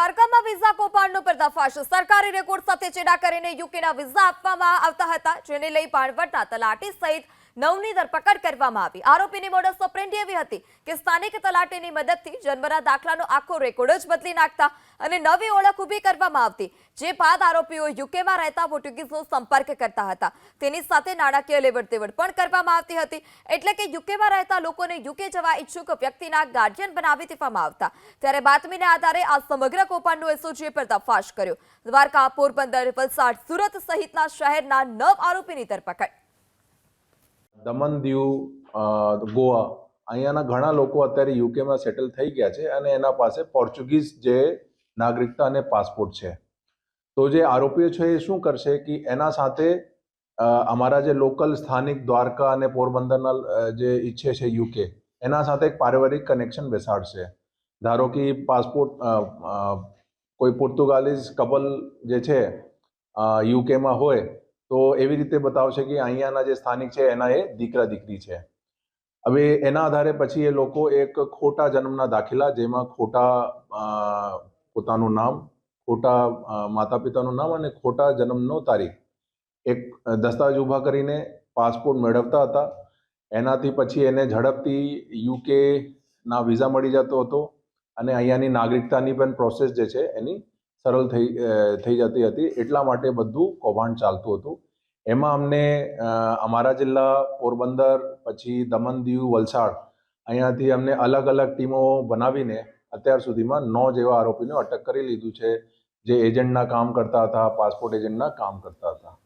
દ્વારકામાં વિઝા કૌભાંડનો પર્દાફાશ। સરકારી રેકોર્ડ સાથે ચેડા કરીને યુકેના વિઝા આપવામાં આવતા હતા, જેને લઈ ભાણવડના તલાટી સહિત 9ની ધરપકડ કરવામાં આવી। આરોપીની મોડસ ઓપરેન્ડી એવી હતી કે સ્થાનિક તલાટીની મદદથી જન્મના દાખલાનો આખો રેકોર્ડ જ બદલી નાખતા અને નવી ઓળખ ઊભી કરવામાં આવતી, જે બાદ આરોપીઓ યુકેમાં રહેતા પોર્ટુગીઝનો સંપર્ક કરતા હતા। તેની સાથે નાણાકીય લેવડ-દેવડ પણ કરવામાં આવતી હતી, એટલે કે યુકેમાં રહેતા લોકોને યુકે જવા ઈચ્છુક વ્યક્તિના ગાર્ડિયન બનાવી દેવામાં આવતા। ત્યારે બાતમીના આધારે આ સમગ્ર કૌભાંડનો એસઓજીએ પર્દાફાશ કર્યો। દ્વારકા, પોરબંદર, વલસાડ, સુરત સહિતના શહેરના 9 આરોપીની ધરપકડ। દમણ, દીવ, ગોવા અહીંયાના ઘણા લોકો અત્યારે યુકેમાં સેટલ થઈ ગયા છે અને એના પાસે પોર્ચુગીઝ જે નાગરિકતા અને પાસપોર્ટ છે। તો જે આરોપીઓ છે એ શું કરશે કે એના સાથે અમારા જે લોકલ સ્થાનિક દ્વારકા અને પોરબંદરના જે ઈચ્છે છે યુકે, એના સાથે એક પારિવારિક કનેક્શન બેસાડશે। ધારો કે પાસપોર્ટ કોઈ પોર્તુગાલીઝ કપલ જે છે યુકેમાં હોય તો એવી રીતે બતાવશે કે અહીંયાના જે સ્થાનિક છે એના એ દીકરા દીકરી છે। હવે એના આધારે પછી એ લોકો એક ખોટા જન્મના દાખલા, જેમાં ખોટા પોતાનું નામ, ખોટા માતા પિતાનું નામ અને ખોટા જન્મનો તારીખ, એક દસ્તાવેજ ઊભા કરીને પાસપોર્ટ મેળવતા હતા। એનાથી પછી એને ઝડપથી યુકેના વિઝા મળી જતો હતો અને અહીંયાની નાગરિકતાની પણ પ્રોસેસ જે છે એની સરળ થઈ જતી હતી। એટલા માટે બધું કૌભાંડ ચાલતું હતું। એમાં અમને અમારા જિલ્લા પોરબંદર, પછી દમણ, દીવ, વલસાડ અહીંયાથી અમને અલગ અલગ ટીમો બનાવીને અત્યાર સુધીમાં 9 જેવા આરોપીને અટક કરી લીધું છે, જે એજન્ટના કામ કરતા હતા, પાસપોર્ટ એજન્ટના કામ કરતા હતા।